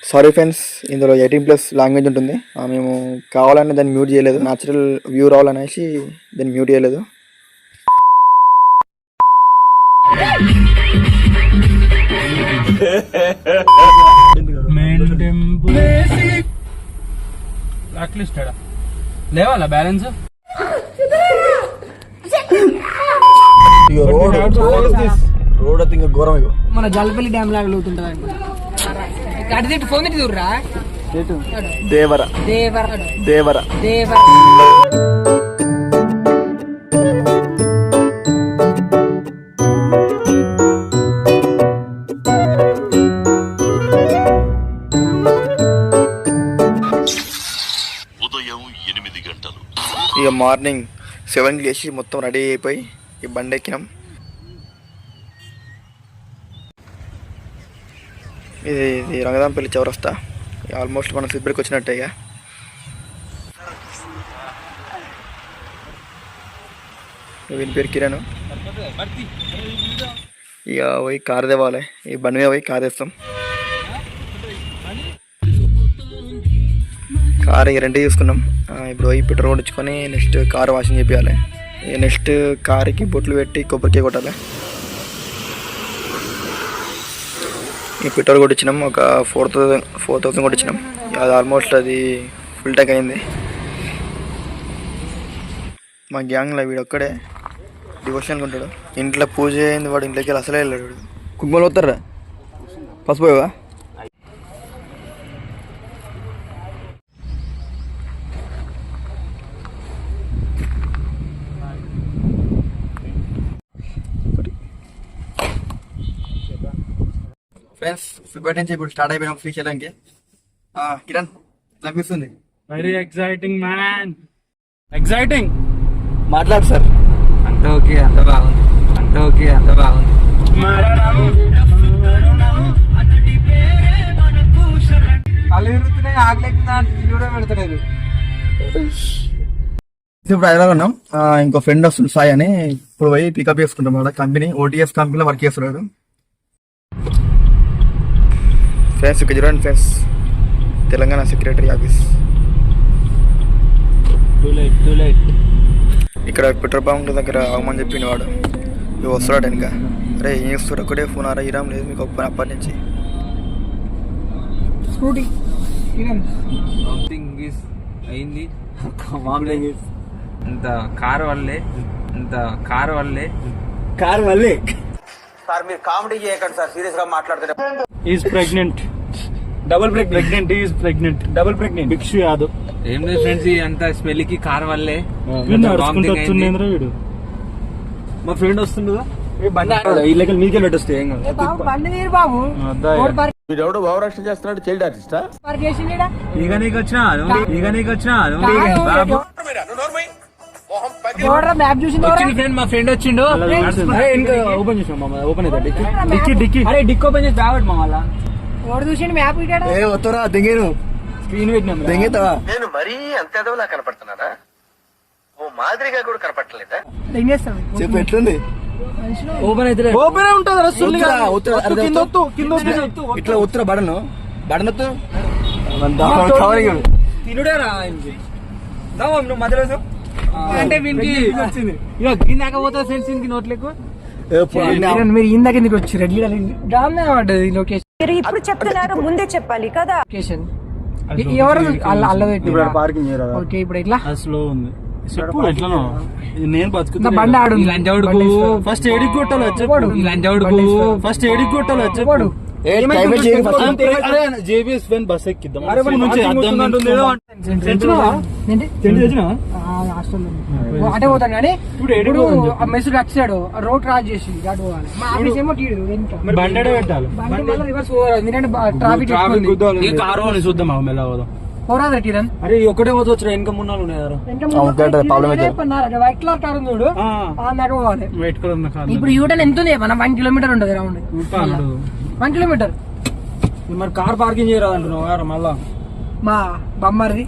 Sorry friends, ఇందులో 18+ language ఉంటుంది. మేము కావాలని దాన్ని మ్యూట్ చేయలేదు, న్యాచురల్ వ్యూ రావాలనేసి దాన్ని మ్యూట్ చేయలేదు. లేవాలా బ్యాలెన్స్ రోడ్ అయితే ఇంకా ఘోరం. ఇగో మన జల్పల్లి డ్యామ్ లాగా లోతుంటది. అటు ఫోన్ తిట్టి చూడరా. దేవర దేవర దేవర దేవర ఉదయం 8 గంటలు. ఇక మార్నింగ్ 7కి లేచి మొత్తం రెడీ అయిపోయి ఈ బండి ఎక్కినాం. ఇది రంగదాంపల్లి చౌరస్తా. ఆల్మోస్ట్ మనం సిబ్బరికి వచ్చినట్టే. ఇక వీని పేరు కిరణ్. ఇక పోయి కారు తేవాలి. ఈ బండి మీద పోయి కారు తెస్తాం. కారు ఇక రెండే తీసుకున్నాం. ఇప్పుడు పోయి పెట్రోల్ కొట్టించుకొని నెక్స్ట్ కారు వాషింగ్ చేయాలి. నెక్స్ట్ కారుకి బొట్లు పెట్టి కొబ్బరికాయ కొట్టాలి. ఈ పెట్రోల్ కొట్టించినాం. ఒక 4,000 కొట్టించినాం. అది ఆల్మోస్ట్ అది ఫుల్ ట్యాంక్ అయింది. మా గ్యాంగ్లో వీడు ఒక్కడే డివోషన్గా ఉంటాడు. ఇంట్లో పూజ అయింది, వాడు ఇంట్లోకి వెళ్ళి అసలే వెళ్ళాడు. కుంకుమలు వస్తారా? పసుపోయావా? ఫ్రెండ్స్, ఫిబ్రవరి నుంచి ఇప్పుడు స్టార్ట్ అయిపోయినాం ఫ్రీ చేయడానికి. కిరణ్ అనిపిస్తుంది. Very exciting man, exciting. మాట్లాడు సార్. అంత ఓకే, అంత బాగుంది. అంత ఓకే, అంత బాగుంది. అలా ఎరుగుతున్నాయి, ఆగలేకుండా పెడతలేదు. ఇప్పుడు హైదరాబాద్ ఉన్నాం. ఇంకో ఫ్రెండ్ వస్తుంది సాయి అని. ఇప్పుడు పోయి పికప్ చేసుకుంటాం. వాళ్ళ కంపెనీ OTS కంపెనీలో వర్క్ చేస్తున్నాడు. ఫ్రెండ్స్ ఇక్కడ చూడండి ఫ్రెండ్స్, తెలంగాణ సెక్రటరీ ఆఫీస్. ఇక్కడ పెట్రోల్ బంక్ దగ్గర ఆగమని చెప్పింది వాడు. ఇవి వస్తున్నాడు ఇంకా. అరే ఏం చేస్తారు? ఒకటే ఫోన్ ఇరాం లేదు మీకు అప్పటి నుంచి. అయింది ఇంత కారు వల్లే సార్ మీరు కామెడీ చేయకండి సార్, సీరియస్ గా మాట్లాడుతున్నారు. Is pregnant, double pregnant, is pregnant, double pregnant. Bhikshu Yadav. ఏం లేదు ఫ్రెండ్స్, అంత స్మెల్ కి కార్ వల్లే. వీడు మా ఫ్రెండ్ వస్తుండగా ఇళ్ళకి మీకే పెట్టొస్తే బాబు వీడెవడో భావరక్షణ చేస్తున్నాడు, చైల్డ్ ఆర్టిస్టా? ఇక నీకు వచ్చినా ఫ్రెండ్, మా ఫ్రెండ్ వచ్చిండు. ఓపెన్ చేసాం, ఓపెన్ అవుతా డిక్కీ. అరే డిక్ ఓపెన్ చేసి రావట్ మా వాళ్ళ చూసిండు మ్యాప్ వస్తారా? దిగేను స్క్రీన్ పెట్టినాం. దిగేతావా? నేను మరీ అంత ఎదవలా కనపడుతున్నానా? ఓ మాదిరిగా కూడా కనపడలేదా? చెప్పు ఎట్లుంది? ఓపెన్ అయితే ఓపెన్ ఉంటుంది. ఇట్లా ఉత్తర బడను తినుడేరా నువ్వు మధ్యలో అంటే వీనికి వచ్చింది. ఇక ఫ్రెండ్స్ ఇంటికి నోట్లకు మీరు ఇందాక ఎందుకు వచ్చి లొకేషన్ ఇప్పుడు చెప్తున్నారు, ముందే చెప్పాలి కదా. లొకేషన్ ఎవరు పార్కింగ్ ఓకే. ఇప్పుడు ఎట్లా స్లో ఉంది చెప్పు. ఎట్లా నేను బతుకుతా. బండి ఆడు. లంచవుడుకు ఫస్ట్ ఎడికి కొట్టాలి వచ్చేవాడు. లంచవుడుకు ఫస్ట్ ఎడికి కొట్టాలి వచ్చేవాడు. జేబీఎస్ వ్యాన్ బస్ ఎక్కిద్దాం. అటే పోతాను కానీ ఇప్పుడు మెసేజ్ వచ్చాడు, రోడ్ క్రాస్ చేసి అటు పోవాలి. మా ఆఫీస్ ఏమో బండి పెట్టాలి. రివర్స్ ఎందుకంటే ట్రాఫిక్ చూద్దాం మెల్ల పోదాం. పోరాదా కిరణ్? అరే ఒకటే పోతే వచ్చిన ఇంకా మున్నాలు ఉన్నాయి. వైట్ కలర్ కారు చూడు, పోవాలి. ఇప్పుడు యూటర్న్ ఎంత ఉంది? మనం 1 కిలోమీటర్ ఉంటుంది రౌండ్. 1 కిలోమీటర్ మరి కార్ పార్కింగ్ చేయరాదు అంటున్నావు మళ్ళా. మా బొమ్మది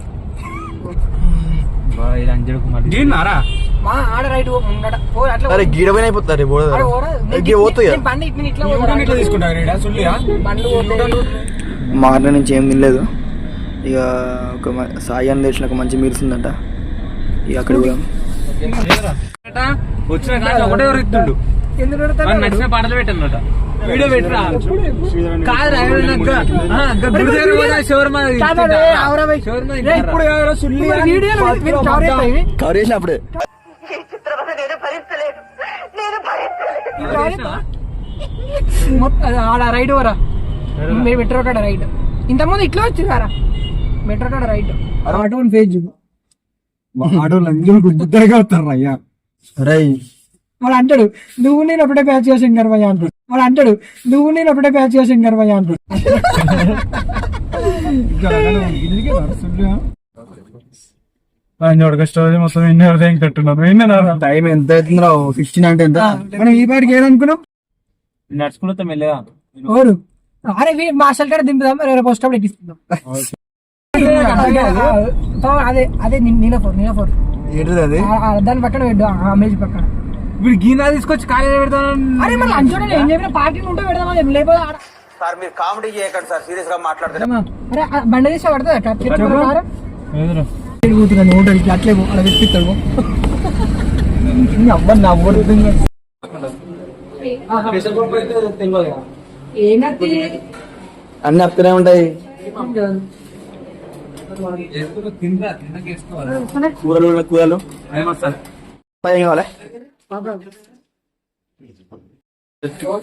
మా ఆడ రైట్ గీడపైన అయిపోతారు. బండి ఇట్లా తీసుకుంటారు. మార్నింగ్ నుంచి ఏం తినలేదు. ఇక సాయి అని తెలిసిన ఒక మంచి మీల్స్ ఉందంట, ఇక అక్కడ కూడా వచ్చిన కాదు ఒకటే వృత్తుండు నచ్చిన పాటలు పెట్టానట. వీడియో పెట్టరా కాదు కవర్ చేసిన అప్పుడే. ఆడ రైట్ వరా మీరు మెట్రో కాడ రైట్, ఇంతకుముందు ఇట్లా వచ్చి కారా మెట్రో కాడ రైట్ అటువంటి పేజ్ బుద్ధగా అవుతారు అయ్యా. వాడు అంటాడు నువ్వు నేను ఒకటే ప్యాచ్ చేసాను గర్వయ్య అంటాడు. వాడు అంటాడు నువ్వు నేను ఒకటే ప్యాచ్ చేసాను గర్వయ్య అంటాడు. స్టోరీ మొత్తం ఎన్ని కట్టున్నాను. టైం ఎంత అవుతుందో 16 అంటే ఎంత? మనం ఈ పాటికి ఏదనుకున్నాం నడుచుకుంటా మెల్లగా. ఓరు అరే మార్షల్ కాడ దింపుదాం, రేపు పోస్ట్ అప్పుడు ఎక్కిస్తుందాం. అదే అదే నీలఫోర్ అది దాని పక్కన పెట్టు, అమేజ్ పక్కన. ఇప్పుడు గీనా తీసుకొచ్చి కాలేజీ పెడతాను. అరే మళ్ళీ అంచోడ ఏం చెప్పిన పార్టీ ఉంటే పెడదాం, లేకపోతే సార్ మీరు కామెడీ చేయకండి సార్, సీరియస్ గా మాట్లాడుతున్నారు. అరే బండ తీసి పడుతుంది కూతురాను ఓటడికి అట్లే అలా వెతికిస్తాడు. అవ్వని నా ఓటు అన్ని అక్కడే ఉంటాయి. కూరలు ఏం కావాలి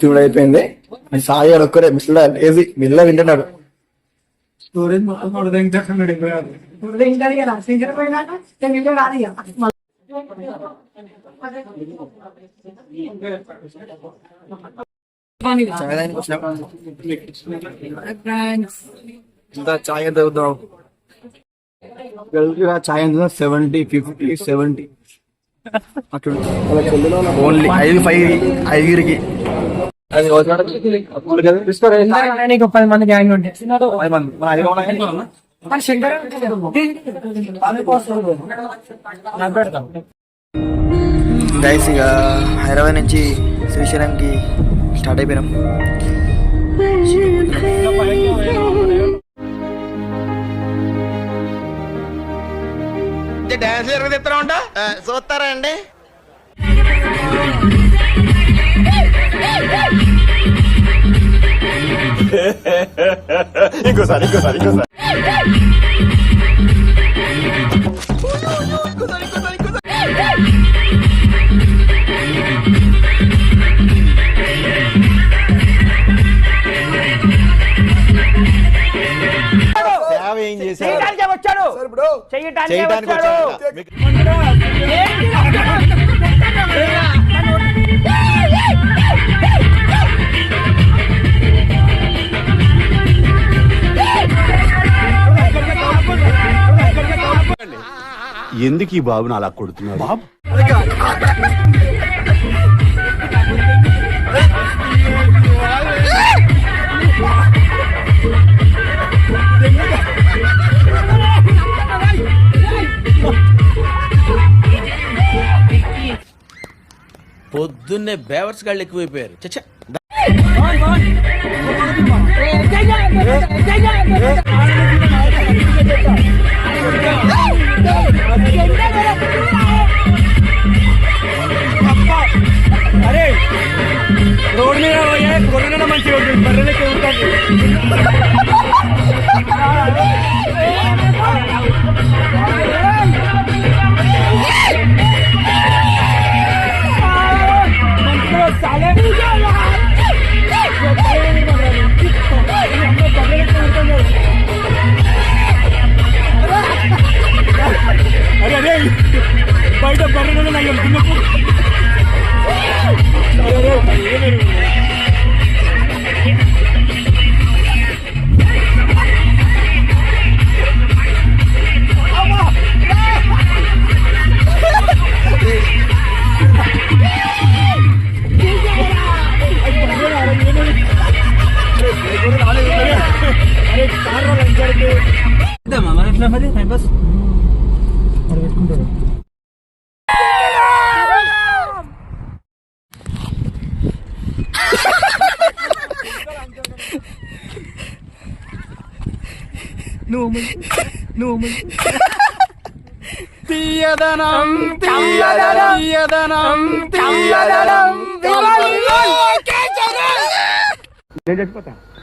చూడు అయిపోయింది. సాయి ఒక్కడే మిస్లా లేజీ మిల్ల వింటున్నాడు. స్టోరేజ్ మొత్తం ఇంత చాయ్ ఎంత అవుతావు? చాయ్ ఎంత? 70, 50, 70 అట్లా. ఓన్లీ 5కి అది 10 మంది గ్యాంగ్ ఉంటే గైస్ ఇక హైదరాబాద్ నుంచి శ్రీశైలంకి స్టార్ట్ అయిపోయినాం. డాన్స్ ఎరగదిస్తా ఉంటా చూస్తారా అండి? ఇంకోసారి సేవ ఏం చేశారు? వచ్చాడు చేయడానికి వచ్చాడు. ఎందుకు ఈ బాబుని అలా కొడుతున్నారు? బాబు పొద్దున్నే బేవర్స్ గాళ్ళు ఎక్కువైపోయారు. చచ్చా అరే రోడ్ మీద గొర్రెల మంచిగా ఉంటుంది, బర్రెలకి ఉంటుంది. అరే బయట బర్రెలు నయ్యం దున్నప్పుడు మరి టైం పాస్ పెట్టుకుంటారు. తీయదనం తీయదనం తీయదనం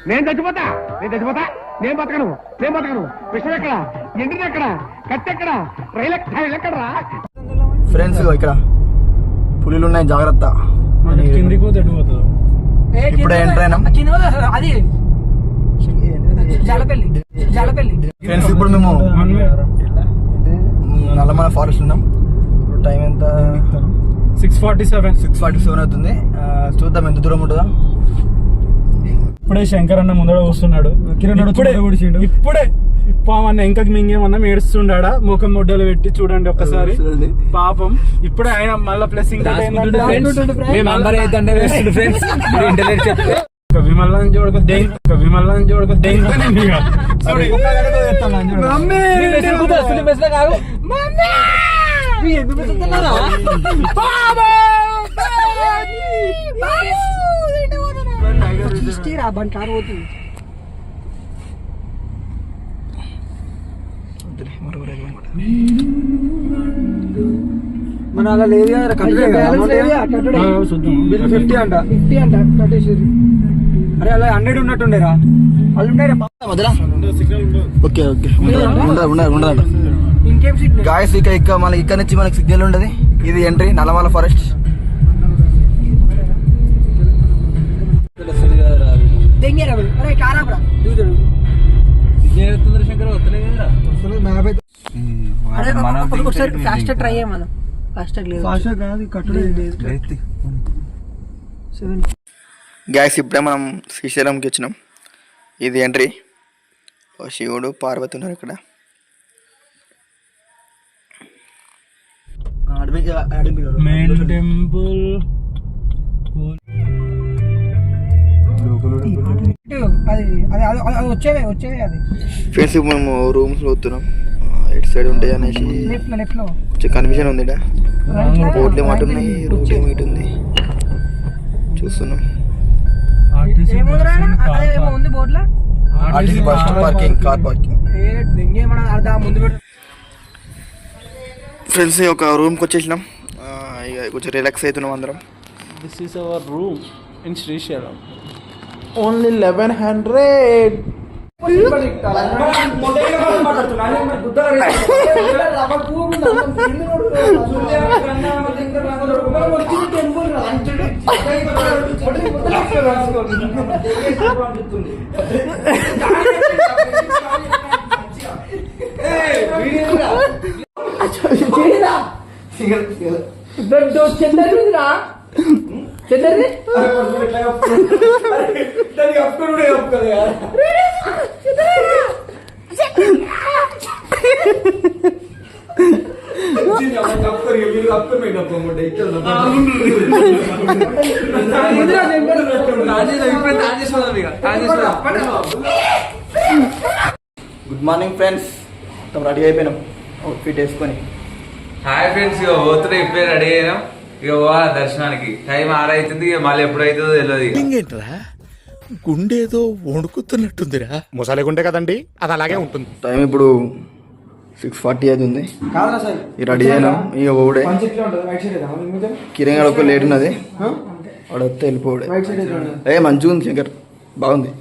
నేను చచ్చిపోతా నేను బతకను విషయం ఎక్కడ ఎండిది ఎక్కడ కత్తి ఎక్కడ రైలు ఎక్కడరా? ఫ్రెండ్స్ ఇక్కడ పులిలు ఉన్నాయి, జాగ్రత్త. కిందికి పోతే పోతుంది. ఇప్పుడే ఎంటర్ అయినాం అది జలపల్లి. ఫ్రెండ్స్. ఇప్పుడు మేము నల్లమల ఫారెస్ట్ ఉన్నాం. ఇప్పుడు టైం ఎంత? 6:47 అవుతుంది. చూద్దాం ఎంత దూరం ఉంటుందా. ఇప్పుడే శంకర్ అన్న ముందర వస్తున్నాడు. ఇప్పుడే పామన్న ఇంకా మింగేమన్నా ఏడుస్తుండా ముఖం ముడ్డలు పెట్టి చూడండి ఒక్కసారి పాపం. ఇప్పుడే ఆయన మళ్ళీ ప్లస్ ఇంకా విమల్ని చూడక మన అలా లేదు కదా, 50 అంట కట్టేసేది. అరే అలా 100 ఉన్నట్టుండేరా వాళ్ళు ఓకే ఉండదు. ఇంకేం సిగ్నల్ గాయస్ ఇక మనకి ఇక్కడ నుంచి మనకి సిగ్నల్ ఉండదు. ఇది ఎంట్రీ నల్లమల ఫారెస్ట్. ఒకసారి ఫాస్ట్ ట్రై చేయమను. ఫాస్ట్ గ్యాస్ ఇప్పుడే మనం శ్రీశైలంకి వచ్చినాం. ఇది ఎంట్రీ. శివుడు పార్వతి ఉన్నారు ఇక్కడ. Main temple. అది వచ్చేవే అది ఫ్రెండ్స్ ఇప్పుడు మేము రూమ్స్ లో వస్తున్నాం. ఎటు సైడ్ ఉంటాయి అనేసి కొంచెం కన్ఫ్యూజన్ ఉంది. బోర్డులు ఏమాట ఉన్నాయి, రూట్ ఏమిటి ఉంది చూస్తున్నాం. RTC bus parking, car parking. Friends ఒక రూమ్కి వచ్చేసినాం. ఇక కొంచెం రిలాక్స్ అవుతున్నాం అందరం. This is our room in Srisailam. Only 1100. Good morning friends. మొత్తం రెడీ అయిపోయినాం అవుట్ఫిట్ వేసుకొని. హాయ్ ఫ్రెండ్స్, ఇక పోతున్నా. ఇప్పుడే రెడీ అయినాం. ఇక పోవాలి దర్శనానికి. టైం 6 అవుతుంది. ఇక మళ్ళీ ఎప్పుడైతుందో తెలియదు. ఏంట్రా గుండేదో వణుకుతున్నట్టుందిరా. ముసలి గుండె కదండి, అది అలాగే ఉంటుంది. టైం ఇప్పుడు 6:40 అవుతుంది. రెడీ అయినాం. ఇక ఓడే కిరణ్ గారు ఒక లేట్ ఉన్నది. వాడు వస్తే వెళ్ళిపోవడే. మంచిగా ఉంది శంకర్, బాగుంది.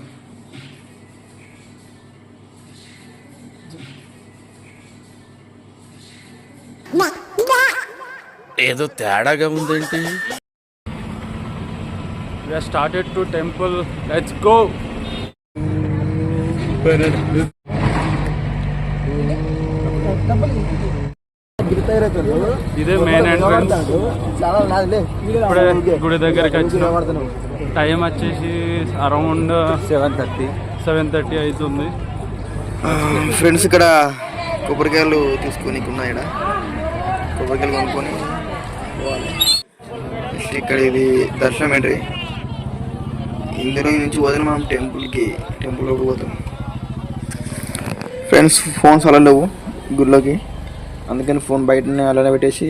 ఏదో తేడాగా ఉందేంటి. We have started to temple. Let's go. ఇదే మెయిన్ ఎంట్రన్స్. ఇప్పుడే గుడి దగ్గరికి వచ్చిన టైం వచ్చేసి అరౌండ్ 7:30 అవుతుంది. ఫ్రెండ్స్ ఇక్కడ కొబ్బరికాయలు తీసుకొని ఉన్నాయి. ఇక్కడ కొబ్బరికాయలు కొనుక్కొని పోవాలి. ఇక్కడ ఇది దర్శనం ఎంట్రీ. ఇందులో నుంచి వదిలి మనం టెంపుల్లోకి పోతాం. ఫ్రెండ్స్ ఫోన్స్ అలా లేవు గుడిలోకి, అందుకని ఫోన్ బయటనే అలానే పెట్టేసి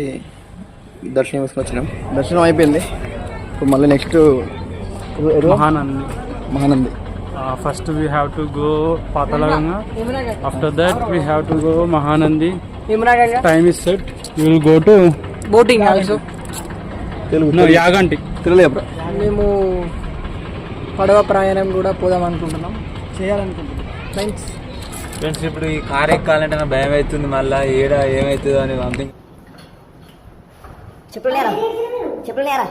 దర్శనం వేసుకొని వచ్చినాం. దర్శనం అయిపోయింది. ఇప్పుడు మళ్ళీ next Mahanandi. First we have to go Patalaganga. After that we have to go Mahanandi. Time is set. We will go to boating also. no Yaganti. మేము పడవ ప్రయాణం కూడా పోదాం అనుకుంటున్నాం, చేయాలనుకుంటున్నాం ఫ్రెండ్స్. ఫ్రెండ్స్ ఇప్పుడు ఈ కార్ ఎక్కాలంటే నాకు భయం అవుతుంది, మళ్ళీ ఏడ ఏమవుతుందో అని సంథింగ్. చెప్పులున్నాయా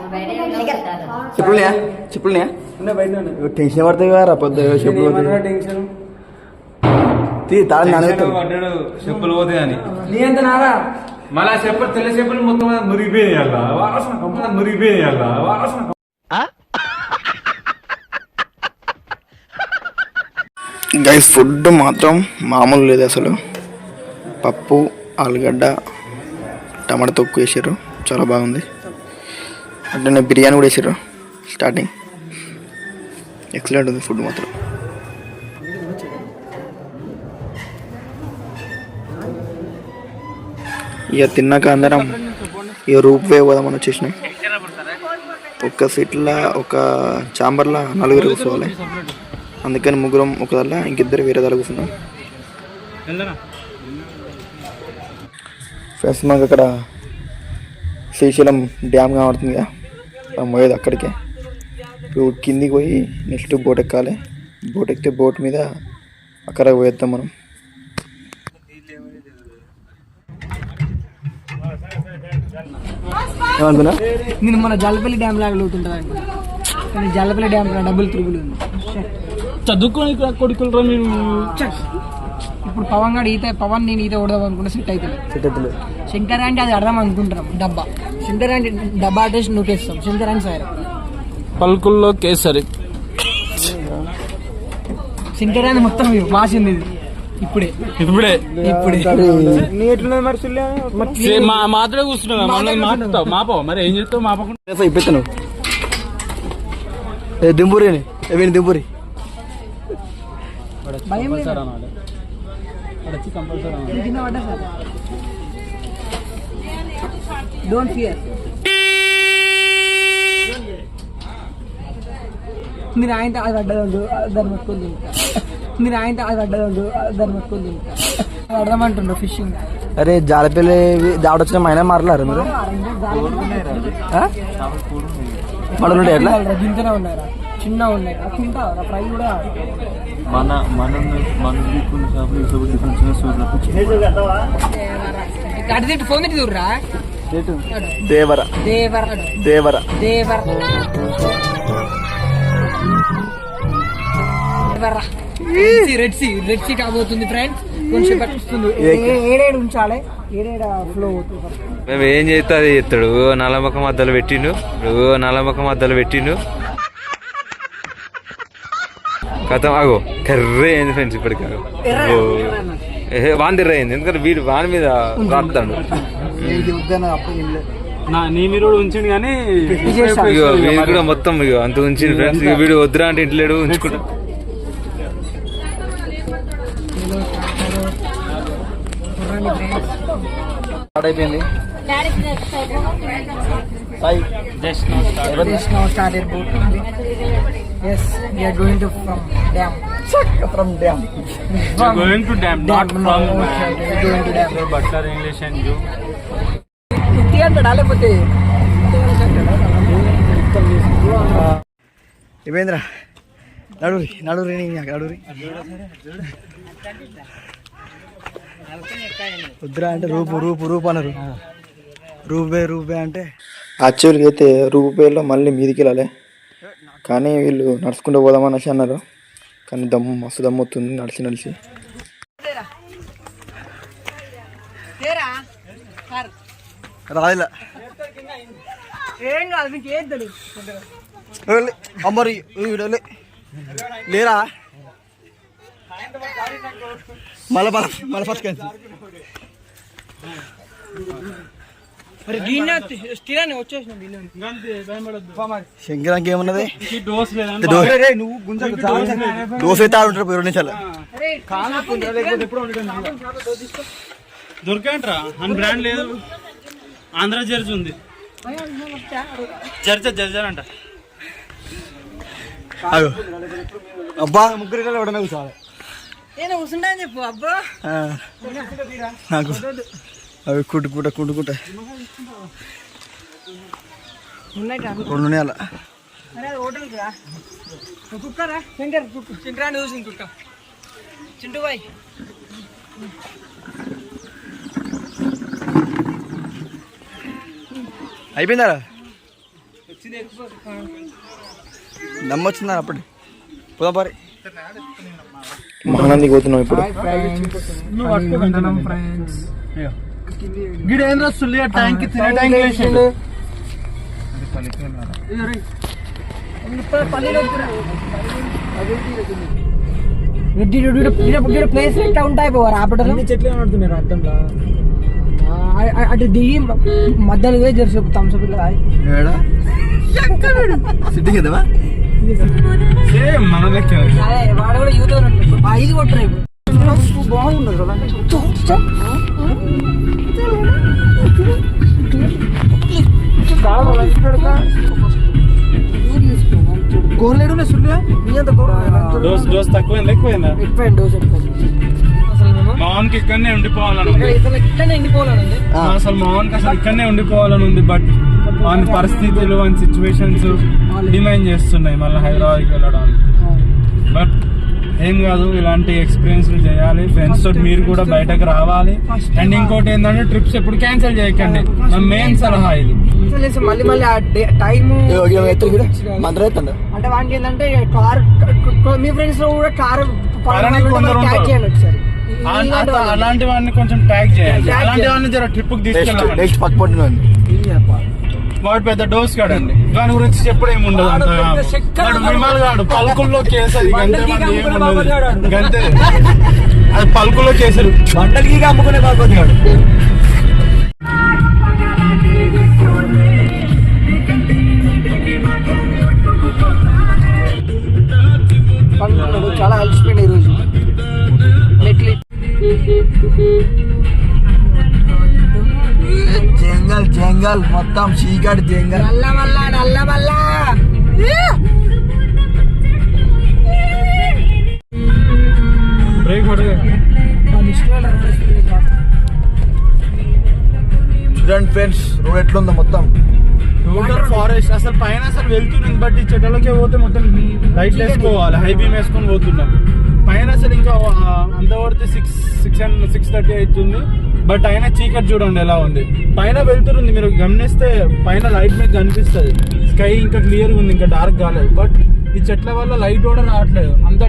టెన్షన్ పడతాయి కదా పొద్దు చెప్పులు చెప్పులు పోతాయి అని నీ ఎంత నారా మళ్ళా చెప్పులు తెల్ల చెప్పులు మొత్తం మురిగిపోయినాయి మురిగిపోయినాయి. గైస్ ఫుడ్ మాత్రం మామూలు లేదు అసలు. పప్పు, ఆలుగడ్డ, టమాటా తొక్కు వేసారు, చాలా బాగుంది. అంటే బిర్యానీ కూడా వేసారు స్టార్టింగ్. ఎక్సలెంట్ ఉంది ఫుడ్ మాత్రం. ఇక తిన్నాక అందరం ఇక రూప్ వే పోదామని వచ్చేసినాం. ఒక్క సీట్లో ఒక చాంబర్లో 4 కూర్చోవాలి, అందుకని ముగ్గురం ఒక దాంట్లో, ఇంకిద్దరు వేరే దాంట్లో కూర్చున్నాం. ఫ్రెండ్స్ మాకు అక్కడ శ్రీశైలం డ్యామ్ కనబడుతుంది కదా, పోయేది అక్కడికే. ఇప్పుడు కిందికి పోయి నెక్స్ట్ బోట్ ఎక్కాలి. బోట్ ఎక్కితే బోట్ మీద అక్కడ పోయేద్దాం మనం. ఏమనుకున్నా నేను మన జల్లపల్లి డ్యామ్ లాగా లోతుంటుంది, కానీ జల్లపల్లి డ్యామ్ డబుల్ త్రిబుల్ ఉంది. చదువుకొని కొడుకులరా మీరు. ఇప్పుడు పవన్ నేను ఈత కొడదాం అనుకుంటే సెట్ అవుతుంది. శంకర్ అంటే అది అర్థం అనుకుంటున్నాం, డబ్బా శంకర్ అంటే డబ్బా అడ్రస్ నూకేస్తాం. శంకర్ అంటే సార్ పలుకుల్లో కేసరి. శంకర్ అని మొత్తం వాసింది ఇప్పుడే. మాత్రమే కూర్చున్నావు మాపో, మరి ఏం చెప్తావు మాపకుండా ఇప్పిస్తాను. దింపూరి దింపూరి భయం డోంట్ ఫియర్. మీరు ఆయన అది పడ్డదు దాన్ని పట్టుకుంది, మీరు ఆయన అది పడ్డదు దాన్ని పట్టుకుంది అర్థమంటుండ్రు ఫిషింగ్. అరే జాలపల్లి దాడొచ్చిన మైన మారలారు మీరు మడలు ఎట్లా దింతనే ఉన్నారా, చిన్న ఉన్నాయి తింటా ఫ్రై కూడా. అటు తిట్టు ఫోన్ తిట్టి చూడరా. దేవర దేవర దేవర దేవర రెడ్ సీ కాబోతుంది ఫ్రెండ్స్. కొంచెం పట్టిస్తుంది, ఏడేడు ఉంచాలి, ఏడేడ ఫ్లో అవుతుంది. మేము ఏం చేస్తే అది చేస్తాడు. నల్లమక్క మధ్యలో పెట్టిండు కథ ఆగో కర్రే అయింది ఫ్రెండ్స్. ఇప్పటికి వాందిర్ర అయింది, ఎందుకంటే వీడు వాని మీద రాస్తాడు. నీ మీరు ఉంచండి కానీ వీడు కూడా మొత్తం అంత ఉంచింది ఫ్రెండ్స్. వీడు వద్దురా అంటే ఇంట్లేడు ఉంచుకుంటా. అయిపోయింది. Just now started boat. Yes, we are going to from dam. From dam. Going to dam, not from okay, we are going to dam. Butler English and you. Itti antada lepothe ఇవేంద్ర నడురి నడురి వద్దురా అంటే రూపు అన్నారు. రూపే అంటే యాక్చువల్గా అయితే రూపేలో మళ్ళీ మీదికి వెళ్ళాలి, కానీ వీళ్ళు నడుచుకుంటూ పోదామనేసి అన్నారు. కానీ మస్తు దమ్ము వస్తుంది నడిచి. రాయిలా ఏం కాదు, మీకు ఏం తెలియదు. అమ్మరి లేరా మళ్ళీ ఫస్ట్ కలిసి శంకరానికి ఏమన్నది దోశ అయితే ఆడుంటారు 2 నిమిషాలు. దొరికాయంట్రా అని బ్రాండ్ లేదు, ఆంధ్ర జర్జ్ ఉంది. జర్జర్ అంట. అబ్బా ముగ్గురు ఎవడమే కూర్చోవాలి. నేను కూర్చుంటా అని చెప్పు అబ్బా. నాకు అవి కుట్టుకుంటా ఉన్నాయి రెండు నెల అరే హోటల్కి రా కుక్కరా శంకర్ శంకరాన్ని చూసింది కుక్క చింటూ బాయ్. అయిపోయిందారా నమ్మొచ్చిందా అప్పుడు పోదాం మహానందికి పోతున్నాం ఇప్పుడు. గిడేంద్ర సుల్లి ట్యాంక్ తినే ట్యాంక్ వేసిండు. ప్లేస్ ఎట్లా ఉంటాయి పోవారు ఆపటం చెట్లు కనబడుతున్నారు అర్థంలో అటు దిగి మధ్యలో పోయి జెర్సీ థమ్స్అప్ ఇలా సిట్టింగ్ ఇద్దామా మన లెక్క వాడు కూడా యూత్ 5 కొట్టున్నాయి బాగున్నారు కోరలేడు సుల్లియా నీ అంత డోస్ తక్కువైందా ఎక్కువైందా? ఎక్కువైంది డోస్ ఎక్కువైంది. మోహన్కి ఇక్కడనే ఉండిపోవాలని ఉంది. ఇట్లనే ఎండిపోవాలండి అసలు మోహన్కి అసలు ఇక్కడనే ఉండిపోవాలని ఉంది. బట్ వాని పరిస్థితులు వాని సిచ్యువేషన్స్ డిమాండ్ చేస్తున్నాయి మళ్ళీ హైదరాబాద్కి వెళ్ళడానికి. బట్ ఏం కాదు, ఇలాంటి ఎక్స్పీరియన్స్ చేయాలి. ఫ్రెండ్స్ తోటి మీరు కూడా బయటకు రావాలి. అండ్ ఇంకోటి ఏంటంటే ట్రిప్స్ ఎప్పుడు క్యాన్సిల్ చేయకండి. నా మెయిన్ సలహా ఇది. మళ్ళీ మళ్ళీ ఆ టైం అంటే వానికి ఏంటంటే కార్ మీ ఫ్రెండ్స్ లో కూడా కార్ ట్యాగ్ చేయండి ఒకసారి. అలాంటి వాడిని కొంచెం ట్యాగ్ చేయాలి. అలాంటి వాడిని జర ట్రిప్ కి తీసుకెళ్ళాలి. వాడు పెద్ద డోస్ కాడండి. దాని గురించి చెప్పడం ఏమి ఉండదు. వాడు విమాలు కాడు, పలుకుల్లో కేసరి గంతే. అది పలుకుల్లో కేసరి బండలకి అమ్ముకునే కాకపోతే కాడు. చాలా అలసిపోయింది ఈరోజు. జంగల్ మొత్తం చీకటి జంగల్. బ్రేక్ చూడండి ఫ్రెండ్స్ రోడ్ ఎట్లుందో మొత్తం టోటల్ ఫారెస్ట్. అసలు పైన అసలు వెళ్తున్నాం బట్ ఈ చెట్లకే పోతే మొత్తం లైట్ వేసుకోవాలి. హై బీమ్ వేసుకొని పోతున్నాం పైన. అసలు ఇంకా అంత పడితే 6:30 అవుతుంది. బట్ అయినా చీకటి చూడండి ఎలా ఉంది. పైన వెళ్తుంది, మీరు గమనిస్తే పైన లైట్ మీకు కనిపిస్తుంది. స్కై ఇంకా క్లియర్గా ఉంది, ఇంకా డార్క్ కాలేదు. బట్ ఈ చెట్ల వల్ల లైట్ కూడా రావట్లేదు అంత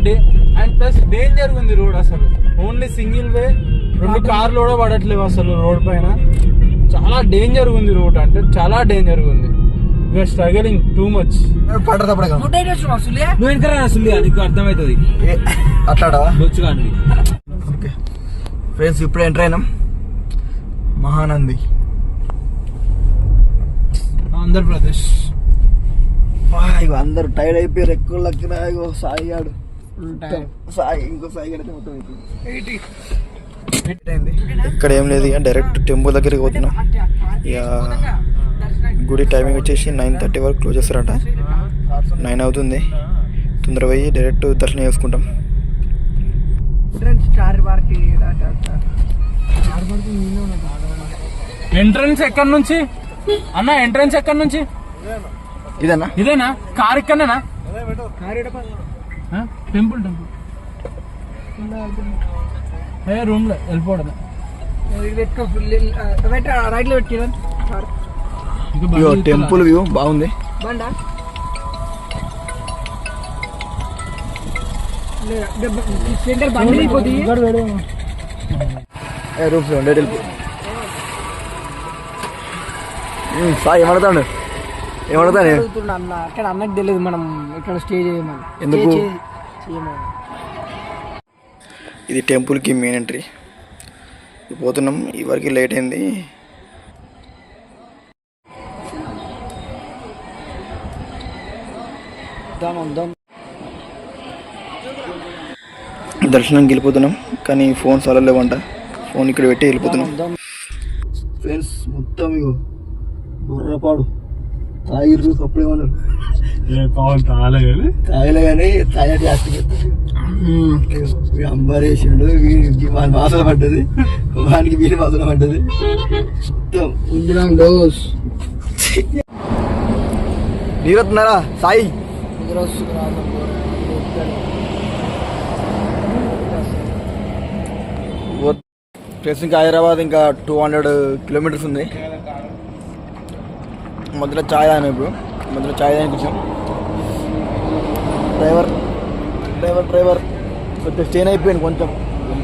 అండ్ ప్లస్ డేంజర్ ఉంది రోడ్. అసలు ఓన్లీ సింగిల్ వే, 2 కార్లు కూడా పడట్లేవు అసలు రోడ్ పైన. చాలా డేంజర్ ఉంది రోడ్, అంటే చాలా డేంజర్ ఉంది. You are struggling too much. నువ్వు ఇంకా సుల్లియా నీకు అర్థమవుతుంది అట్లాడా బొచ్చుగా అండి. ఓకే ఫ్రెండ్స్ ఇప్పుడు ఎంటర్ అయినాం మహానంది ఆంధ్రప్రదేశ్. ఇగో అందరు టైర్డ్ అయిపోయారు. ఎక్కువ లక్కిన ఇగో సాయి గాడు సాయి ఇంకో సాయి గడితే మొత్తం ఇక్కడ ఏం లేదు. ఇక డైరెక్ట్ టెంపుల్ దగ్గరికి పోతున్నాం. ఇక గుడి టైమింగ్ వచ్చేసి 9:30 వరకు క్లోజ్ చేస్తారట. 9 అవుతుంది. తొందర పోయి డైరెక్ట్ దర్శనం చేసుకుంటాం. ఎంట్రన్స్ ఎక్కడి నుంచి అన్న? ఎంట్రన్స్ ఎక్కడి నుంచి? ఇదేనా కార్? ఇక్కడనేనా టెంపుల్? రూమ్ లో వెళ్ళిపోవడం. రైట్ లో పెట్టి టెంపుల్ వ్యూ బాగుంది. బండా రూమ్స్ సాయి ఏమడతాడు ఏమడతాడు అన్న అక్కడ అన్నకు తెలియదు మనం ఇక్కడ స్టే చేయమని. ఎందుకు? ఇది టెంపుల్కి మెయిన్ ఎంట్రీ. పోతున్నాం. ఈ వరకు లేట్ అయింది. దర్శనంకి వెళ్ళిపోతున్నాం కానీ ఫోన్స్ అలా లేవంట. ఫోన్ ఇక్కడ పెట్టి వెళ్ళిపోతున్నాం. ఫ్రెండ్స్ మొత్తం ఇగో బుర్రపాడు తాగిర్రు అప్పుడేమన్నారు తాగలే కానీ తాగటి అంబరేసిండు వీడికి వాని వాసన పడ్డది, వానికి వీడి వాసన పడ్డది. డోస్ నీరత్తున్నారా సాయి? ప్లస్ ఇంకా హైదరాబాద్ ఇంకా 200 కిలోమీటర్స్ ఉంది. మధ్యలో ఛాయ్ తాగినా ఇప్పుడు, మధ్యలో ఛాయ్ తాగి కొంచెం డ్రైవర్ కొంచెం స్టేన్ అయిపోయాడు, కొంచెం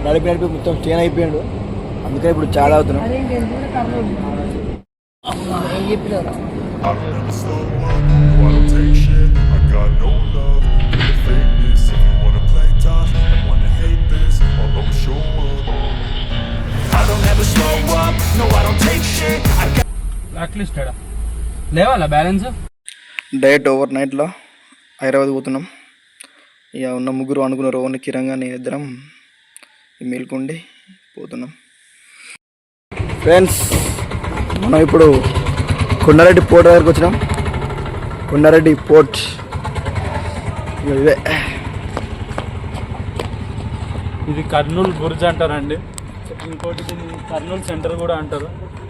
నడిపి మొత్తం స్టేన్ అయిపోయాడు. అందుకని ఇప్పుడు ఛాయ్ తాగుతున్నాం. ఏం చెప్పినారా బ్లాక్ లిస్ట్ లేవాలా బ్యాలెన్స్. డైరెక్ట్ ఓవర్ నైట్లో హైదరాబాద్ పోతున్నాం. ఇక ఉన్న ముగ్గురు అనుకున్నారు, ఓన్లీ కిరంగా నేను ఇద్దరం మేల్కొండి పోతున్నాం. ఫ్రెండ్స్ మనం ఇప్పుడు కొండారెడ్డి పోర్ట్ దగ్గరికి వచ్చినాం. కొండారెడ్డి పోర్ట్ ఇదే. ఇది కర్నూలు బుర్జ్ అంటారండి, ఇంకోటి దీన్ని కర్నూలు సెంటర్ కూడా అంటారు.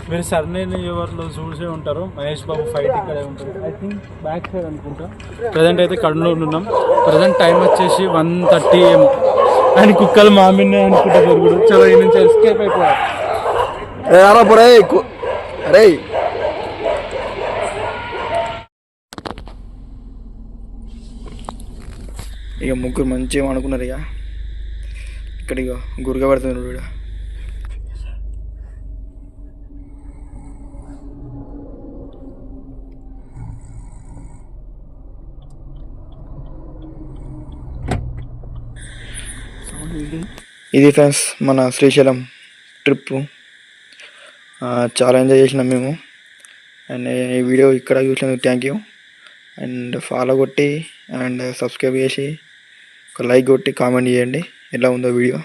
మీరు సర్నేని ఎవరిలో చూసే ఉంటారు, మహేష్ బాబు ఫైట్ ఇక్కడే ఉంటారు. ఐ థింక్ బ్యాక్ సైడ్ అనుకుంటా. ప్రజెంట్ అయితే కర్నూలు ఉన్నాం. ప్రజెంట్ టైం వచ్చేసి 1:30 AM. అని కుక్కలు మామిన్నే అనుకుంటా జరుగుడు. చలో ఈ నుంచి ఎస్కేప్ అయిపోయారు. అరే ఇక ముగ్గురు మంచిగా అనుకున్నారు. ఇక ఇక్కడ ఇక గురక పడుతున్నారు వీడు. ఇది ఫ్రెండ్స్ మన శ్రీశైలం ట్రిప్. చాలా ఎంజాయ్ చేసినాం మేము. అండ్ ఈ వీడియో ఇక్కడ చూసినందుకు థ్యాంక్ యూ. అండ్ ఫాలో కొట్టి అండ్ సబ్స్క్రైబ్ చేసి ఒక లైక్ కొట్టి కామెంట్ చేయండి ఎలా ఉందో వీడియో.